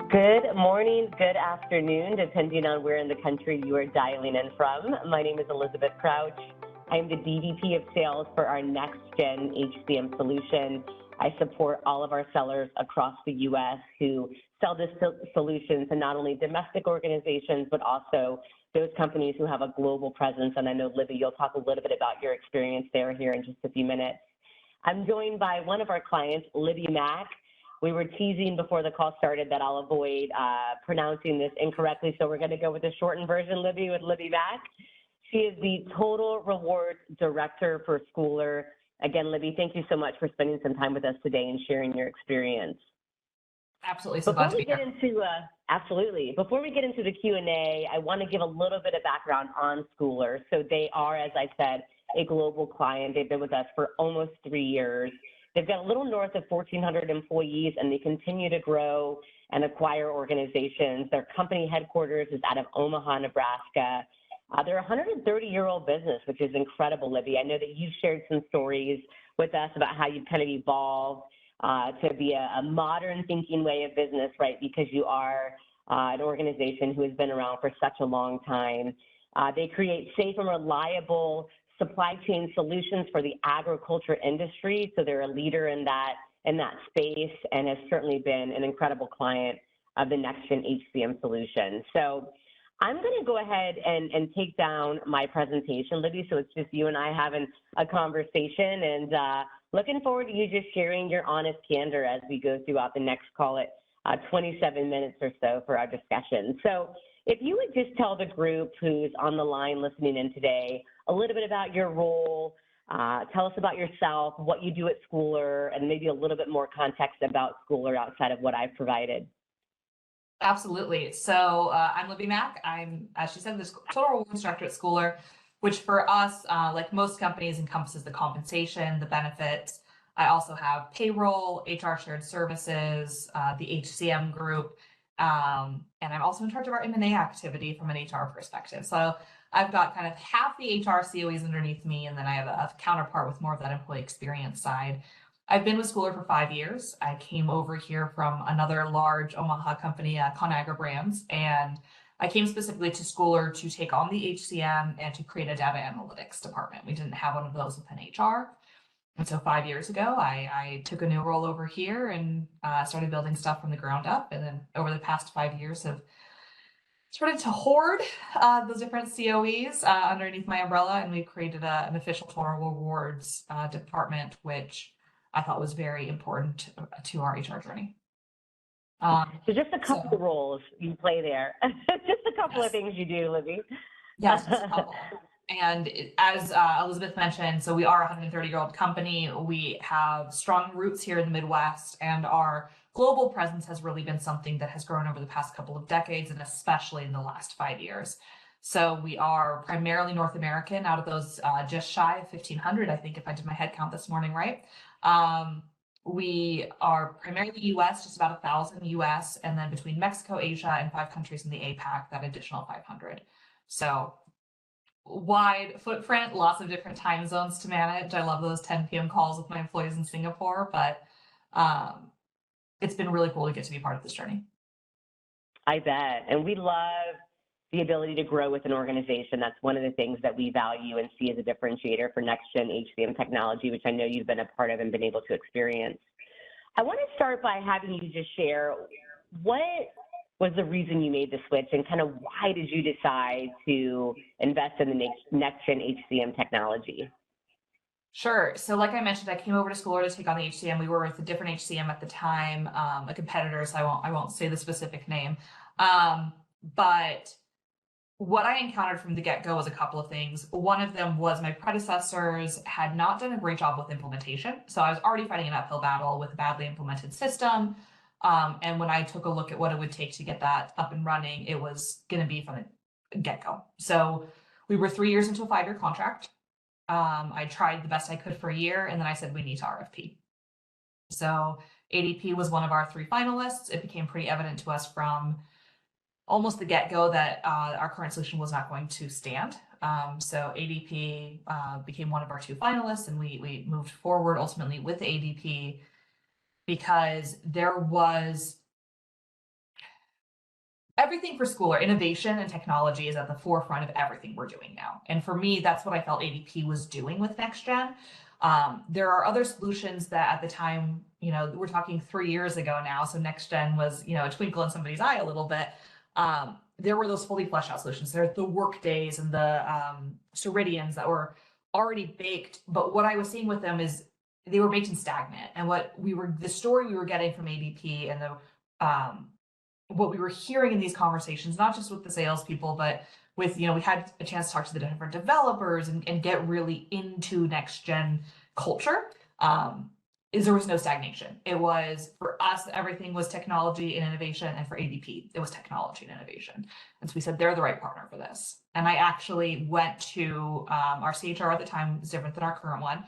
Good morning, good afternoon, depending on where in the country you are dialing in from. My name is Elizabeth Crouch. I am the DVP of Sales for our next-gen HCM solution. I support all of our sellers across the U.S. who sell this solution to not only domestic organizations, but also those companies who have a global presence. And I know, Libby, you'll talk a little bit about your experience there here in just a few minutes. I'm joined by one of our clients, Libby Mac. We were teasing before the call started that I'll avoid pronouncing this incorrectly, so we're going to go with the shortened version, Libby, with Libby Mac. She is the Total Rewards Director for Scoular. Again, Libby, thank you so much for spending some time with us today and sharing your experience. Absolutely. So glad to be here. Absolutely. Before we get into the Q&A, I want to give a little bit of background on Scoular. So they are, as I said, a global client. They've been with us for almost 3 years. They've got a little north of 1,400 employees, and they continue to grow and acquire organizations. Their company headquarters is out of Omaha, Nebraska. They're a 130-year-old business, which is incredible, Libby. I know that you've shared some stories with us about how you've kind of evolved to be a modern thinking way of business, right, because you are an organization who has been around for such a long time. They create safe and reliable supply chain solutions for the agriculture industry. So they're a leader in that space and has certainly been an incredible client of the next-gen HCM solution. So I'm going to go ahead and take down my presentation, Libby, so it's just you and I having a conversation, and looking forward to you just sharing your honest candor as we go throughout the next, call it 27 minutes or so for our discussion. So if you would just tell the group who's on the line listening in today a little bit about your role, tell us about yourself, what you do at Scoular, and maybe a little bit more context about Scoular outside of what I've provided. Absolutely. So I'm Libby Mac. I'm, as she said, the Total Rewards Director at Scoular, which for us, like most companies, encompasses the compensation, the benefits. I also have payroll, HR shared services, the HCM group, and I'm also in charge of our M&A activity from an HR perspective. So I've got kind of half the HR COEs underneath me, and then I have a counterpart with more of that employee experience side. I've been with Scoular for 5 years. I came over here from another large Omaha company, Conagra Brands, and I came specifically to Scoular to take on the HCM and to create a data analytics department. We didn't have one of those within HR. And so 5 years ago, I took a new role over here and started building stuff from the ground up. And then over the past 5 years have started to hoard those different COEs underneath my umbrella. And we created an official Total Rewards department, which I thought was very important to our HR journey. So just a couple of roles you play there. Just a couple of things you do, Libby. Yes, just a couple. And as Elizabeth mentioned, so we are a 130-year-old company. We have strong roots here in the Midwest, and our global presence has really been something that has grown over the past couple of decades, and especially in the last 5 years. So we are primarily North American, out of those just shy of 1,500, I think, if I did my head count this morning right. We are primarily US, just about 1,000 US, and then between Mexico, Asia, and 5 countries in the APAC, that additional 500. So wide footprint, lots of different time zones to manage. I love those 10 p.m. calls with my employees in Singapore, but it's been really cool to get to be part of this journey. I bet. And we love the ability to grow with an organization. That's one of the things that we value and see as a differentiator for next-gen HCM technology, which I know you've been a part of and been able to experience. I want to start by having you just share what was the reason you made the switch, and kind of why did you decide to invest in the next-gen HCM technology? Sure. So like I mentioned, I came over to Scoular to take on the HCM. We were with a different HCM at the time, a competitor, so I won't say the specific name. But what I encountered from the get-go was a couple of things. One of them was my predecessors had not done a great job with implementation. So I was already fighting an uphill battle with a badly implemented system. And when I took a look at what it would take to get that up and running, it was going to be from the get-go. So we were 3 years into a 5-year contract. I tried the best I could for a year, and then I said, we need to RFP. So ADP was one of our 3 finalists. It became pretty evident to us from almost the get-go that our current solution was not going to stand. So ADP became one of our 2 finalists, and we moved forward ultimately with ADP because there was everything for Scoular, innovation and technology is at the forefront of everything we're doing now. And for me, that's what I felt ADP was doing with NextGen. There are other solutions that at the time, we're talking 3 years ago now. So NextGen was, a twinkle in somebody's eye a little bit. There were those fully fleshed out solutions. There's the Workdays and the Ceridians that were already baked. But what I was seeing with them is they were baked and stagnant. And the story we were getting from ADP and what we were hearing in these conversations, not just with the salespeople, but with, we had a chance to talk to the different developers and get really into next gen culture, is there was no stagnation. It was, for us, everything was technology and innovation, and for ADP, it was technology and innovation. And so we said, they're the right partner for this. And I actually went to our CHR at the time, was different than our current one,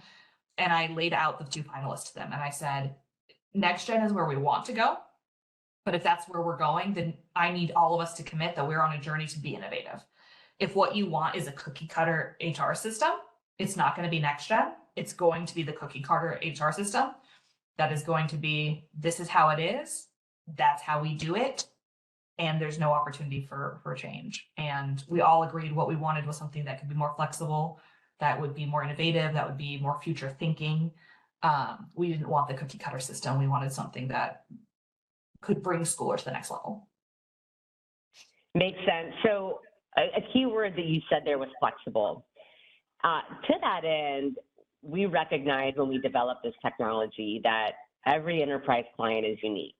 and I laid out the 2 finalists to them. And I said, next gen is where we want to go. But if that's where we're going, then I need all of us to commit that we're on a journey to be innovative. If what you want is a cookie cutter HR system, it's not going to be next gen. It's going to be the cookie cutter HR system. That is going to be, this is how it is. That's how we do it. And there's no opportunity for change. And we all agreed what we wanted was something that could be more flexible, that would be more innovative, that would be more future thinking. We didn't want the cookie cutter system. We wanted something that could bring Scoular to the next level. Makes sense. So a key word that you said there was flexible. To that end, we recognize when we develop this technology that every enterprise client is unique.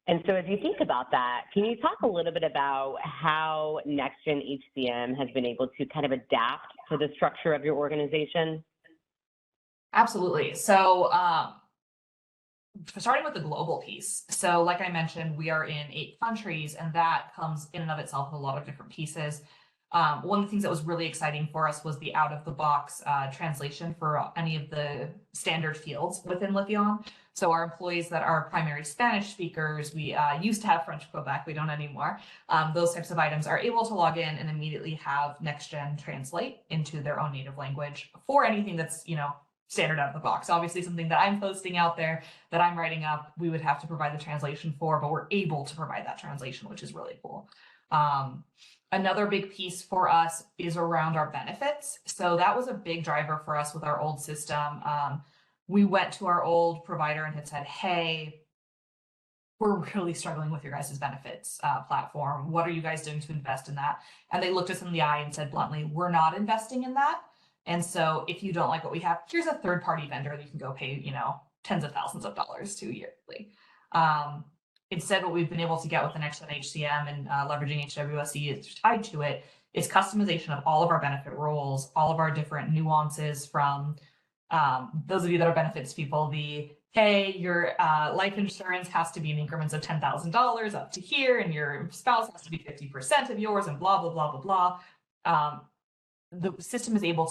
And so as you think about that, can you talk a little bit about how NextGen HCM has been able to kind of adapt to the structure of your organization? Absolutely. So starting with the global piece. So like I mentioned, we are in 8 countries, and that comes in and of itself with a lot of different pieces. One of the things that was really exciting for us was the out-of-the-box translation for any of the standard fields within Lithion. So our employees that are primary Spanish speakers, we used to have French Quebec, we don't anymore. Those types of items are able to log in and immediately have NextGen translate into their own native language for anything that's, standard out of the box. Obviously something that I'm posting out there, that I'm writing up, we would have to provide the translation for, but we're able to provide that translation, which is really cool. Another big piece for us is around our benefits. So that was a big driver for us with our old system. We went to our old provider and had said, hey, we're really struggling with your guys' benefits platform. What are you guys doing to invest in that? And they looked us in the eye and said bluntly, we're not investing in that. And so if you don't like what we have, here's a third-party vendor that you can go pay, tens of thousands of dollars to yearly. Instead, what we've been able to get with the NextGen HCM and leveraging HWSE is tied to it is customization of all of our benefit roles, all of our different nuances from those of you that are benefits people, hey, your life insurance has to be in increments of $10,000 up to here, and your spouse has to be 50% of yours, and blah, blah, blah, blah, blah. The system is able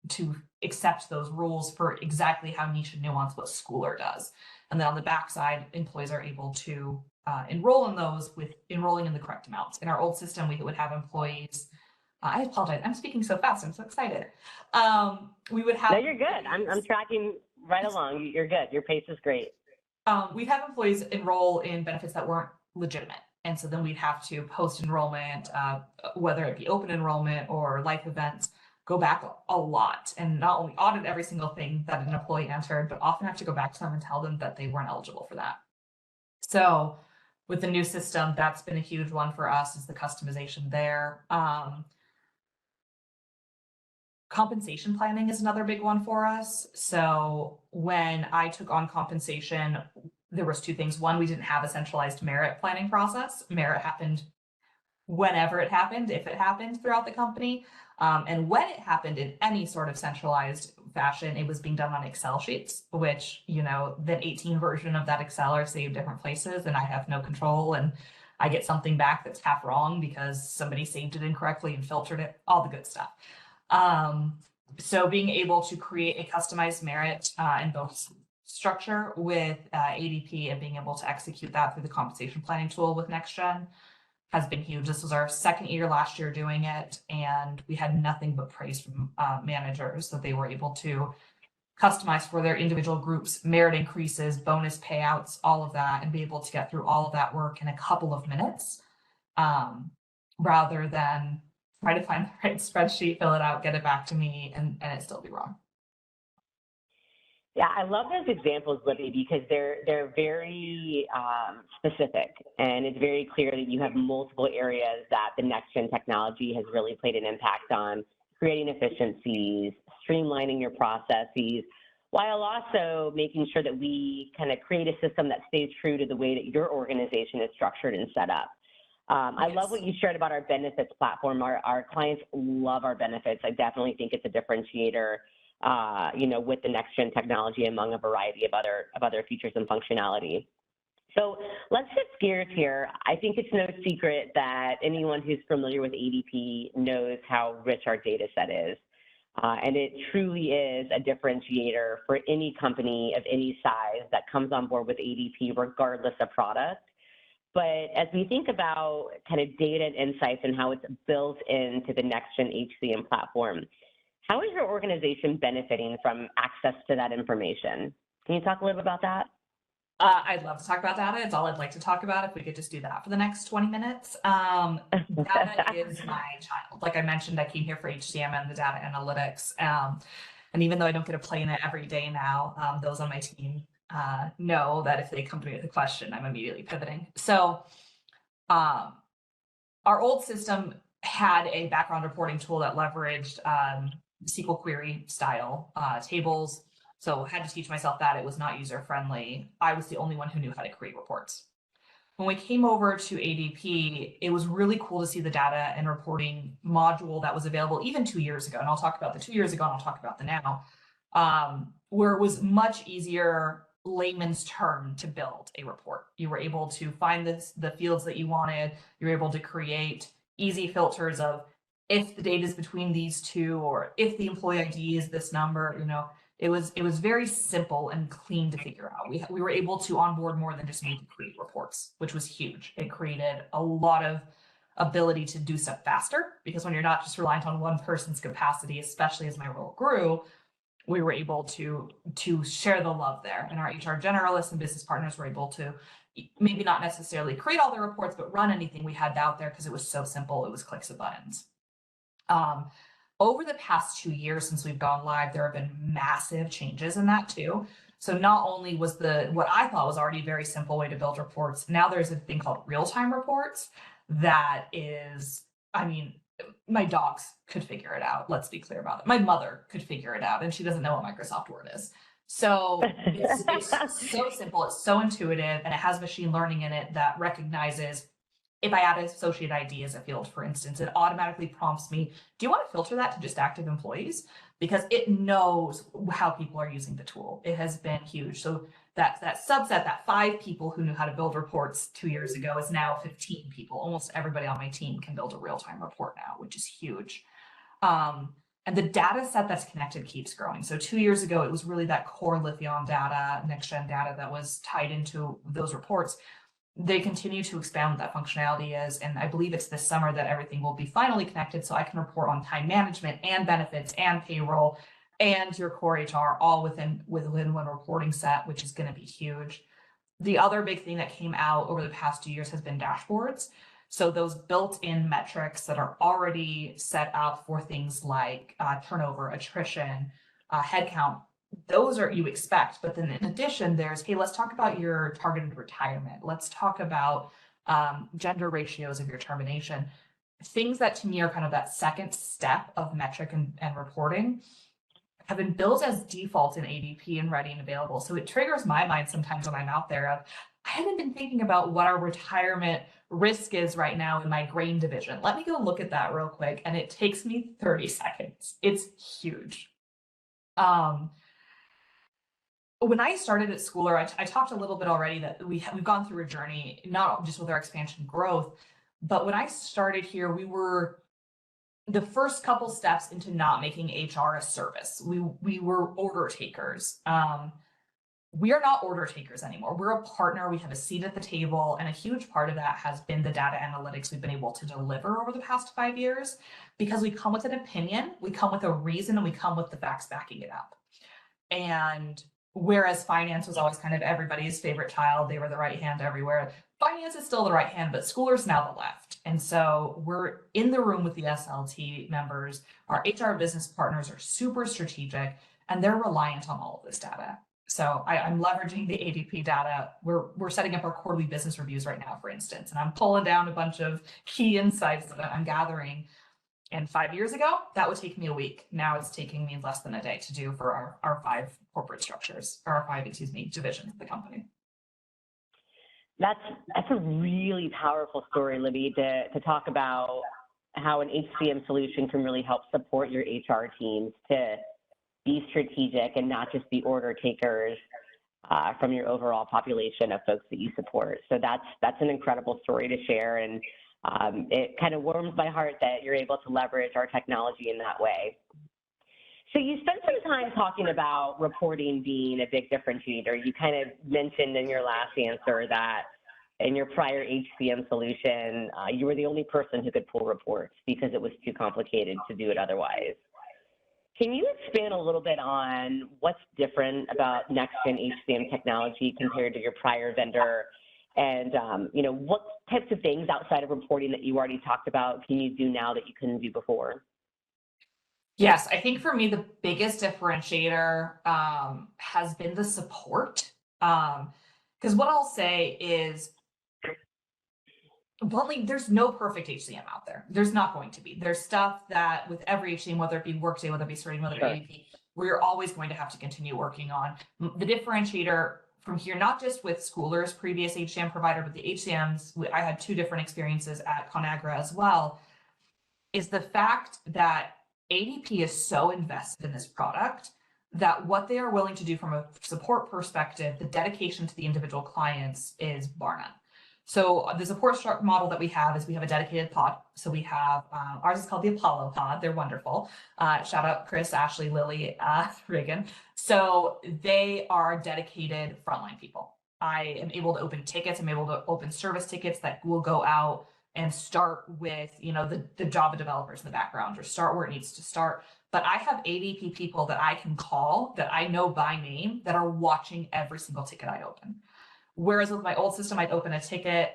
to accept those rules for exactly how niche and nuanced what Scoular does. And then on the backside, employees are able to enroll in those with enrolling in the correct amounts. In our old system, we would have employees. I apologize. I'm speaking so fast. I'm so excited. We would have. No, you're good. I'm tracking right along. You're good. Your pace is great. We'd have employees enroll in benefits that weren't legitimate. And so then we'd have to post enrollment, whether it be open enrollment or life events, go back a lot and not only audit every single thing that an employee entered, but often have to go back to them and tell them that they weren't eligible for that. So with the new system, that's been a huge one for us, is the customization there. Compensation planning is another big one for us. So when I took on compensation, there was 2 things. One, we didn't have a centralized merit planning process. Merit happened whenever it happened, if it happened throughout the company. And when it happened in any sort of centralized fashion, it was being done on Excel sheets, which, the 18 version of that Excel are saved different places, and I have no control. And I get something back that's half wrong because somebody saved it incorrectly and filtered it, all the good stuff. So being able to create a customized merit and bonus structure with ADP and being able to execute that through the compensation planning tool with NextGen has been huge. This was our 2nd year last year doing it, and we had nothing but praise from managers that they were able to customize for their individual groups, merit increases, bonus payouts, all of that, and be able to get through all of that work in a couple of minutes. rather than try to find the right spreadsheet, fill it out, get it back to me, and it still be wrong. Yeah, I love those examples, Libby, because they're very specific, and it's very clear that you have multiple areas that the next-gen technology has really played an impact on, creating efficiencies, streamlining your processes, while also making sure that we kind of create a system that stays true to the way that your organization is structured and set up. I love what you shared about our benefits platform. Our clients love our benefits. I definitely think it's a differentiator, with the next gen technology among a variety of other features and functionality. So let's shift gears here. I think it's no secret that anyone who's familiar with ADP knows how rich our data set is. And it truly is a differentiator for any company of any size that comes on board with ADP, regardless of product. But as we think about kind of data and insights and how it's built into the next-gen HCM platform, how is your organization benefiting from access to that information? Can you talk a little bit about that? I'd love to talk about data. It's all I'd like to talk about if we could just do that for the next 20 minutes. Data is my child. Like I mentioned, I came here for HCM and the data analytics. And even though I don't get to play in it every day now, those on my team know that if they come to me with a question, I'm immediately pivoting. So our old system had a background reporting tool that leveraged SQL query style tables. So I had to teach myself that. It was not user friendly. I was the only one who knew how to create reports. When we came over to ADP, it was really cool to see the data and reporting module that was available even 2 years ago. And I'll talk about the 2 years ago and I'll talk about the now, where it was much easier layman's term to build a report. You were able to find the fields that you wanted. You were able to create easy filters of if the data is between these two, or if the employee ID is this number. It was very simple and clean to figure out. We were able to onboard more than just me to create reports, which was huge. It created a lot of ability to do stuff faster, because when you're not just reliant on one person's capacity, especially as my role grew, we were able to share the love there. And our HR generalists and business partners were able to maybe not necessarily create all the reports, but run anything we had out there because it was so simple. It was clicks of buttons. Over the past 2 years since we've gone live, there have been massive changes in that too. So not only was what I thought was already a very simple way to build reports, now there's a thing called real-time reports that is, my dogs could figure it out. Let's be clear about it. My mother could figure it out, and she doesn't know what Microsoft Word is. So it's so simple, it's so intuitive, and it has machine learning in it that recognizes if I add an associate ID as a field, for instance, it automatically prompts me, do you want to filter that to just active employees? Because it knows how people are using the tool. It has been huge. So that subset, that 5 people who knew how to build reports 2 years ago is now 15 people. Almost everybody on my team can build a real-time report now, which is huge. And the data set that's connected keeps growing. So 2 years ago, it was really that core Lithion data, next-gen data that was tied into those reports. They continue to expand what that functionality is. And I believe it's this summer that everything will be finally connected, so I can report on time management and benefits and payroll and your core HR all within one reporting set, which is going to be huge. The other big thing that came out over the past 2 years has been dashboards. So those built-in metrics that are already set up for things like turnover, attrition, headcount, those are you expect. But then in addition, there's, hey, let's talk about your targeted retirement. Let's talk about gender ratios of your termination. Things that to me are kind of that second step of metric and reporting have been built as default in ADP and ready and available. So it triggers my mind sometimes when I'm out there of, I haven't been thinking about what our retirement risk is right now in my grain division. Let me go look at that real quick. And it takes me 30 seconds. It's huge. When I started at Scoular, I talked a little bit already that we've gone through a journey, not just with our expansion growth, but when I started here, we were the first couple steps into not making HR a service. We were order takers. We are not order takers anymore. We're a partner. We have a seat at the table. And a huge part of that has been the data analytics we've been able to deliver over the past 5 years, because we come with an opinion, we come with a reason, and we come with the facts backing it up. And Whereas finance was always kind of everybody's favorite child. They were the right hand everywhere. Finance is still the right hand, but Schoolar's now the left. And so we're in the room with the SLT members. Our HR business partners are super strategic, and they're reliant on all of this data. So I'm leveraging the ADP data. We're setting up our quarterly business reviews right now, for instance, and I'm pulling down a bunch of key insights that I'm gathering. And 5 years ago, that would take me a week. Now it's taking me less than a day to do for our 5 corporate structures, or our 5, divisions of the company. That's a really powerful story, Libby, to talk about how an HCM solution can really help support your HR teams to be strategic and not just be order takers from your overall population of folks that you support. So that's an incredible story to share, and it kind of warms my heart that you're able to leverage our technology in that way. So you spent some time talking about reporting being a big differentiator. You kind of mentioned in your last answer that in your prior HCM solution, you were the only person who could pull reports because it was too complicated to do it otherwise. Can you expand a little bit on what's different about next-gen HCM technology compared to your prior vendor? And what types of things outside of reporting that you already talked about can you do now that you couldn't do before? Yes, I think for me, the biggest differentiator has been the support. Because what I'll say is, bluntly, there's no perfect HCM out there. There's not going to be. There's stuff that with every HCM, whether it be Workday, whether it be Ceridian, whether it be ADP, we're always going to have to continue working on. The differentiator from here, not just with Schoolar's previous HCM provider, but the HCMs, I had 2 different experiences at ConAgra as well, is the fact that ADP is so invested in this product that what they are willing to do from a support perspective, the dedication to the individual clients is bar none. So the support model that we have is we have a dedicated pod. So we have, ours is called the Apollo pod. They're wonderful. Shout out Chris, Ashley, Lily, Reagan. So they are dedicated frontline people. I am able to open tickets. I'm able to open service tickets that will go out and start with, the Java developers in the background, or start where it needs to start. But I have ADP people that I can call that I know by name that are watching every single ticket I open. Whereas with my old system, I'd open a ticket.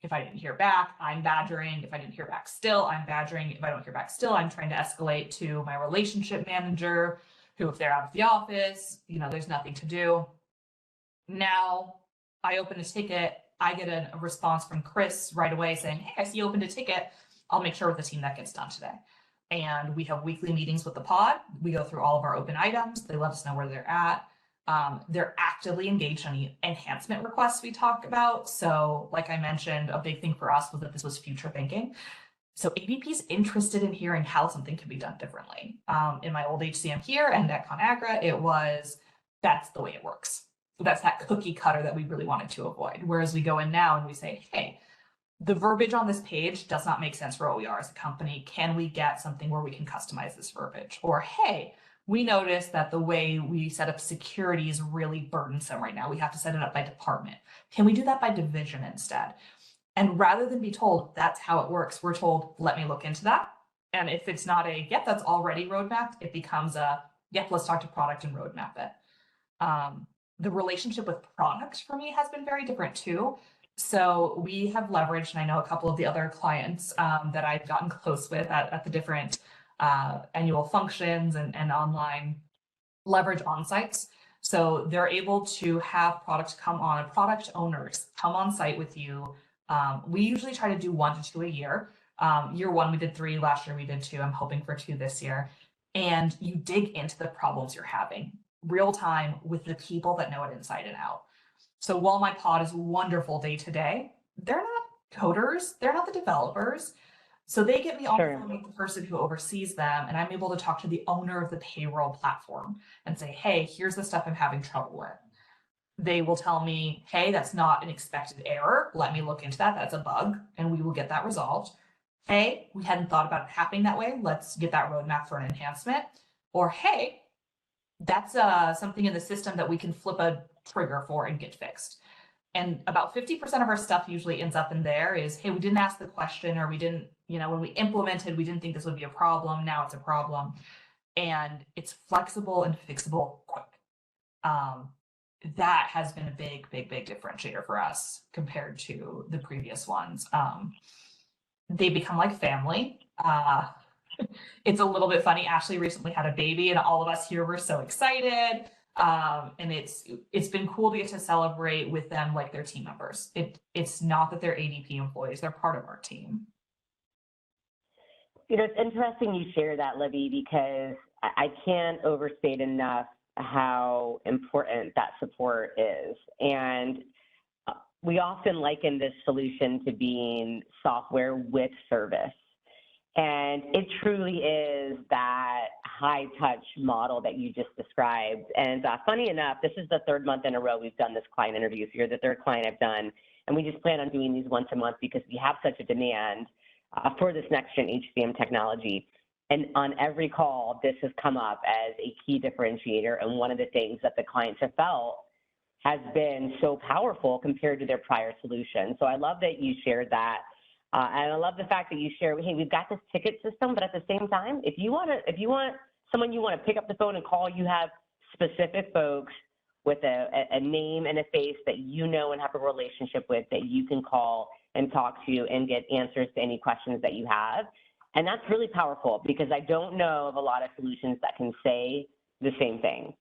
If I didn't hear back, I'm badgering. If I didn't hear back still, I'm badgering. If I don't hear back still, I'm trying to escalate to my relationship manager, who, if they're out of the office, there's nothing to do. Now I open a ticket, I get a response from Chris right away saying, hey, I see you opened a ticket. I'll make sure with the team that gets done today. And we have weekly meetings with the pod. We go through all of our open items. They let us know where they're at. They're actively engaged on the enhancement requests we talk about. So like I mentioned, a big thing for us was that this was future thinking. So ADP is interested in hearing how something can be done differently. In my old HCM here and at ConAgra, it was, that's the way it works. That's that cookie cutter that we really wanted to avoid. Whereas we go in now and we say, hey, the verbiage on this page does not make sense for what we are as a company. Can we get something where we can customize this verbiage? Or, hey, we noticed that the way we set up security is really burdensome right now. We have to set it up by department. Can we do that by division instead? And rather than be told that's how it works, we're told, let me look into that. And if it's not a, yep, that's already roadmapped, it becomes a, yep, let's talk to product and roadmap it. The relationship with product for me has been very different too. So we have leveraged, and I know a couple of the other clients that I've gotten close with at the different annual functions and online leverage on-sites. So they're able to have product owners come on site with you. We usually try to do 1 to 2 a year. Year 1, we did 3. Last year, we did 2. I'm hoping for 2 this year. And you dig into the problems you're having real time with the people that know it inside and out. So while my pod is wonderful day to day, they're not coders. They're not the developers. So they get me on the phone with the person who oversees them, and I'm able to talk to the owner of the payroll platform and say, hey, here's the stuff I'm having trouble with. They will tell me, hey, that's not an expected error. Let me look into that. That's a bug, and we will get that resolved. Hey, we hadn't thought about it happening that way. Let's get that roadmap for an enhancement. Or, hey, that's something in the system that we can flip a trigger for and get fixed. And about 50% of our stuff usually ends up in there is, hey, we didn't ask the question, or we didn't, when we implemented, we didn't think this would be a problem. Now it's a problem. And it's flexible and fixable quick. that has been a big differentiator for us compared to the previous ones. They become like family. It's a little bit funny. Ashley recently had a baby, and all of us here were so excited. And it's been cool to get to celebrate with them like they're team members. It's not that they're ADP employees; they're part of our team. You know, it's interesting you share that, Libby, because I can't overstate enough how important that support is. And we often liken this solution to being software with service. And it truly is that high touch model that you just described. And funny enough, this is the third month in a row we've done this client interview. So you're the third client I've done. And we just plan on doing these once a month because we have such a demand for this next-gen HCM technology. And on every call, this has come up as a key differentiator and one of the things that the clients have felt has been so powerful compared to their prior solution. So I love that you shared that. And I love the fact that you share, hey, we've got this ticket system, but at the same time, if you want someone you want to pick up the phone and call, you have specific folks with a name and a face that you know and have a relationship with that you can call and talk to and get answers to any questions that you have. And that's really powerful because I don't know of a lot of solutions that can say the same thing.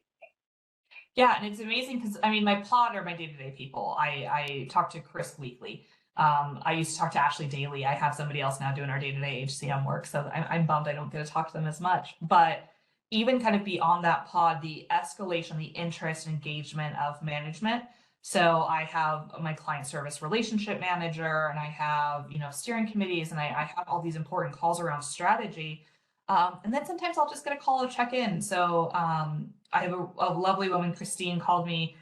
Yeah, and it's amazing because, I mean, my pod are my day-to-day people. I talk to Chris weekly. I used to talk to Ashley daily. I have somebody else now doing our day-to-day HCM work, so I'm bummed I don't get to talk to them as much. But even kind of beyond that pod, the escalation, the interest, engagement of management. So I have my client service relationship manager, and I have, steering committees, and I have all these important calls around strategy. And then sometimes I'll just get a call to check in. So I have a lovely woman, Christine, called me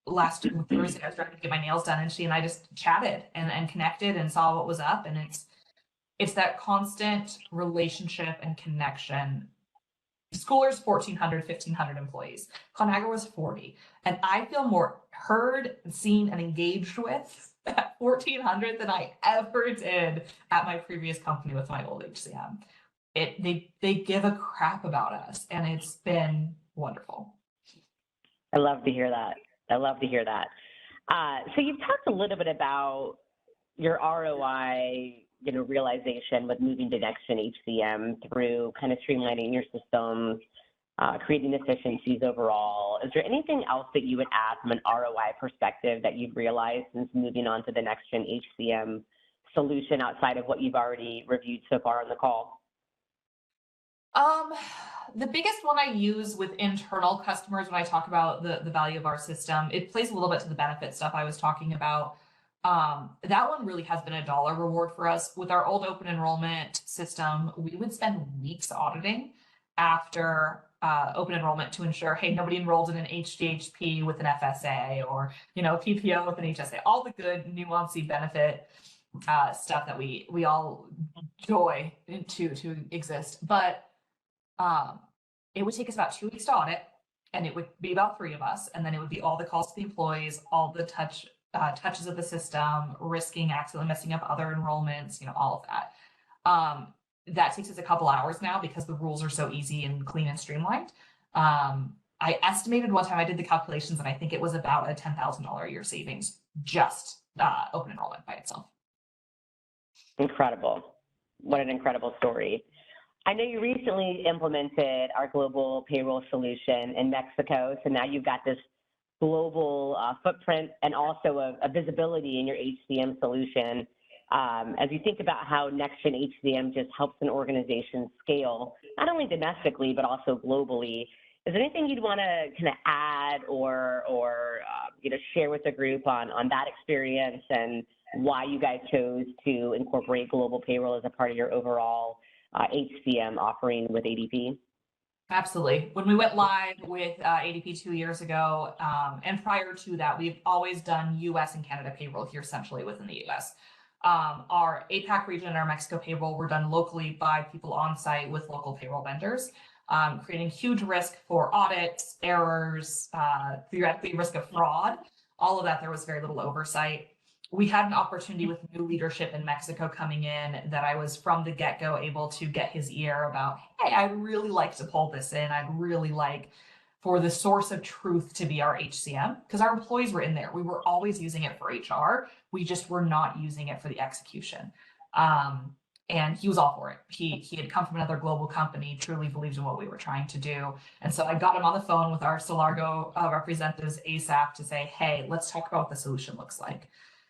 last Thursday. I was trying to get my nails done, and she and I just chatted and connected and saw what was up. And it's that constant relationship and connection. Schoular's 1,400, 1,500 employees. Conagra was 40. And I feel more heard, seen, and engaged with at 1,400 than I ever did at my previous company with my old HCM. They give a crap about us, and it's been wonderful. I love to hear that. So you've talked a little bit about your ROI, realization with moving to next-gen HCM through kind of streamlining your systems, creating efficiencies overall. Is there anything else that you would add from an ROI perspective that you've realized since moving on to the next-gen HCM solution outside of what you've already reviewed so far on the call? The biggest one I use with internal customers when I talk about the value of our system, it plays a little bit to the benefit stuff I was talking about. That one really has been a dollar reward for us. With our old open enrollment system, we would spend weeks auditing after open enrollment to ensure, hey, nobody enrolled in an HDHP with an FSA or, PPO with an HSA, all the good nuancy benefit stuff that we all joy to exist. But it would take us about 2 weeks to audit, and it would be about 3 of us. And then it would be all the calls to the employees, all the touches of the system, risking accidentally messing up other enrollments, all of that. That takes us a couple hours now because the rules are so easy and clean and streamlined. I estimated one time I did the calculations, and I think it was about a $10,000 a year savings, just open enrollment by itself. Incredible. What an incredible story. I know you recently implemented our global payroll solution in Mexico, so now you've got this global footprint and also a visibility in your HCM solution. As you think about how next-gen HCM just helps an organization scale, not only domestically, but also globally, is there anything you'd want to kind of add or share with the group on that experience and why you guys chose to incorporate global payroll as a part of your overall HCM offering with ADP? Absolutely. When we went live with ADP 2 years ago, and prior to that, we've always done US and Canada payroll here centrally within the US. Our APAC region and our Mexico payroll were done locally by people on site with local payroll vendors, creating huge risk for audits, errors, theoretically risk of fraud. All of that, there was very little oversight. We had an opportunity with new leadership in Mexico coming in that I was from the get-go able to get his ear about, hey, I'd really like to pull this in. I'd really like for the source of truth to be our HCM, because our employees were in there. We were always using it for HR. We just were not using it for the execution. And he was all for it. He had come from another global company, truly believed in what we were trying to do. And so I got him on the phone with our Solargo representatives ASAP to say, hey, let's talk about what the solution looks like.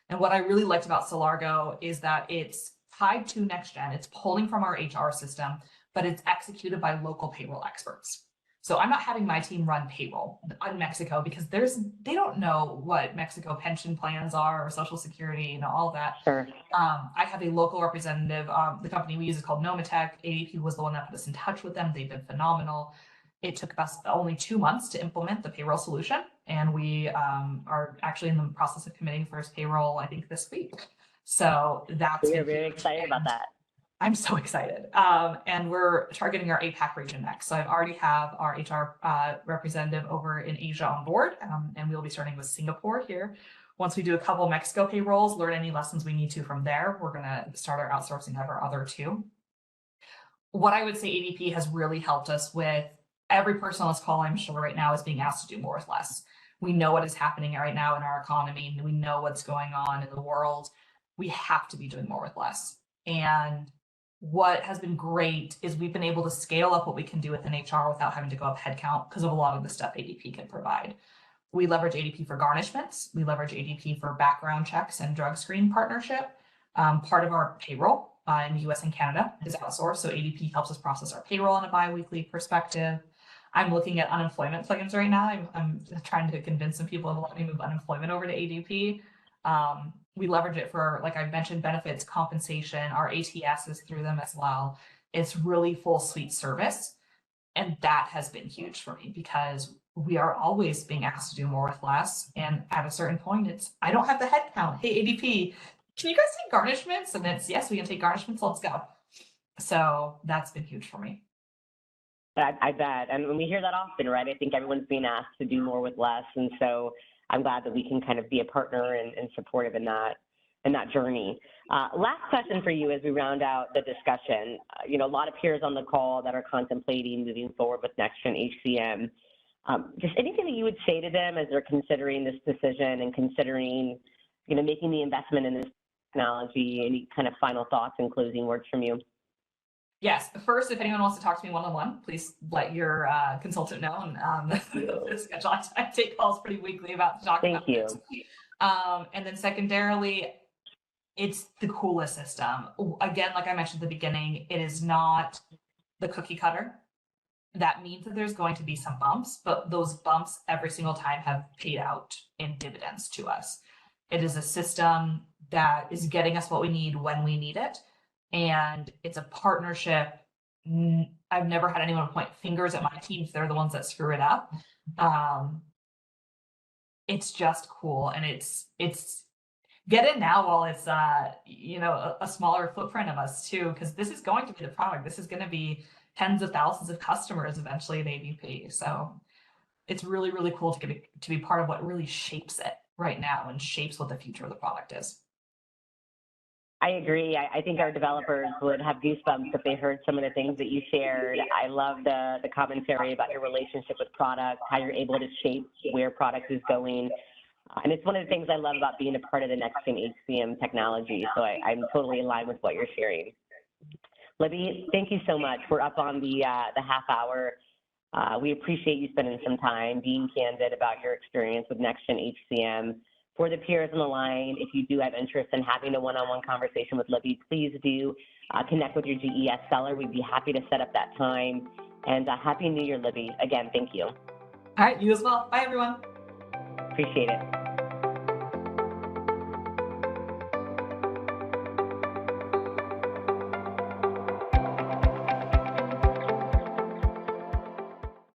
And what I really liked about Solargo is that it's tied to NextGen. It's pulling from our HR system, but it's executed by local payroll experts. So I'm not having my team run payroll in Mexico because they don't know what Mexico pension plans are or Social Security, all that. Sure. I have a local representative. The company we use is called Nomatech. ADP was the one that put us in touch with them. They've been phenomenal. It took us only 2 months to implement the payroll solution, and we are actually in the process of committing first payroll, I think, this week. So that's we're very excited about that. I'm so excited. And we're targeting our APAC region next. So I already have our HR representative over in Asia on board, and we'll be starting with Singapore here. Once we do a couple Mexico payrolls, learn any lessons we need to from there, we're going to start our outsourcing of our other 2. What I would say ADP has really helped us with, every person on this call, I'm sure right now, is being asked to do more with less. We know what is happening right now in our economy, and we know what's going on in the world. We have to be doing more with less. And what has been great is we've been able to scale up what we can do within HR without having to go up headcount because of a lot of the stuff ADP can provide. We leverage ADP for garnishments. We leverage ADP for background checks and drug screen partnership. Part of our payroll in the US and Canada is outsourced. So ADP helps us process our payroll on a bi-weekly perspective. I'm looking at unemployment plans right now. I'm trying to convince some people to let me move unemployment over to ADP. We leverage it for, like I mentioned, benefits, compensation. Our ATS is through them as well. It's really full suite service. And that has been huge for me because we are always being asked to do more with less. And at a certain point, it's, I don't have the head count. Hey, ADP, can you guys take garnishments? And it's, yes, we can take garnishments. Let's go. So that's been huge for me. I bet. And we hear that often, right? I think everyone's being asked to do more with less. And so I'm glad that we can kind of be a partner and supportive in that journey. Last question for you as we round out the discussion. A lot of peers on the call that are contemplating moving forward with NextGen HCM. Just anything that you would say to them as they're considering this decision and considering, making the investment in this technology? Any kind of final thoughts and closing words from you? Yes. First, if anyone wants to talk to me one-on-one, please let your consultant know. And schedule. I take calls pretty weekly about talking about Thank you. And then secondarily, it's the coolest system. Again, like I mentioned at the beginning, it is not the cookie cutter. That means that there's going to be some bumps, but those bumps every single time have paid out in dividends to us. It is a system that is getting us what we need when we need it. And it's a partnership. I've never had anyone point fingers at my team if they're the ones that screw it up. It's just cool. And it's get in now while it's, a smaller footprint of us too, because this is going to be the product. This is going to be tens of thousands of customers eventually at ADP. So it's really, really cool to be part of what really shapes it right now and shapes what the future of the product is. I agree. I think our developers would have goosebumps if they heard some of the things that you shared. I love the commentary about your relationship with product, how you're able to shape where product is going. And it's one of the things I love about being a part of the NextGen HCM technology. So I'm totally aligned with what you're sharing. Libby, thank you so much. We're up on the half hour. We appreciate you spending some time being candid about your experience with NextGen HCM. For the peers on the line, if you do have interest in having a one-on-one conversation with Libby, please do connect with your GES seller. We'd be happy to set up that time. And Happy New Year, Libby. Again, thank you. All right, you as well. Bye, everyone. Appreciate it.